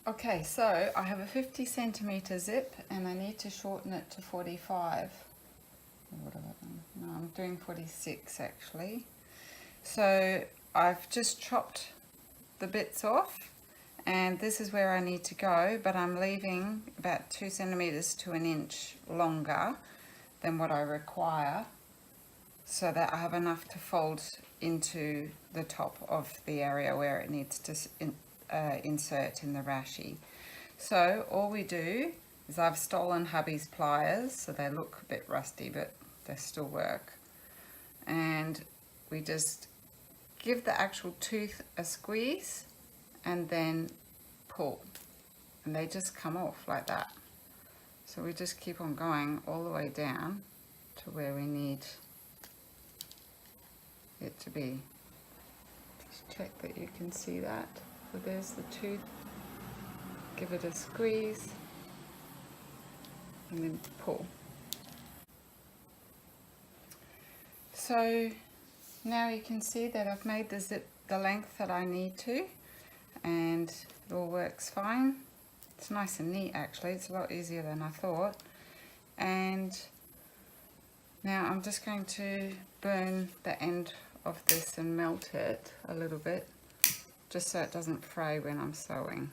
Okay, so I have a 50 centimeter zip and I need to shorten it to 45. What have I done? No, I'm doing 46 actually. So I've just chopped the bits off and this is where I need to go, but I'm leaving about 2 centimeters to an inch longer than what I require so that I have enough to fold into the top of the area where it needs to insert in the Rashie. So all we do is I've stolen hubby's pliers, so they look a bit rusty but they still work, and we just give the actual tooth a squeeze and then pull, and they just come off like that. So we just keep on going all the way down to where we need it to be. Just check that you can see that. So there's the tooth. Give it a squeeze and then pull. So now you can see that I've made the zip the length that I need to, and it all works fine. It's nice and neat actually, it's a lot easier than I thought. And now I'm just going to burn the end of this and melt it a little bit, just so it doesn't fray when I'm sewing.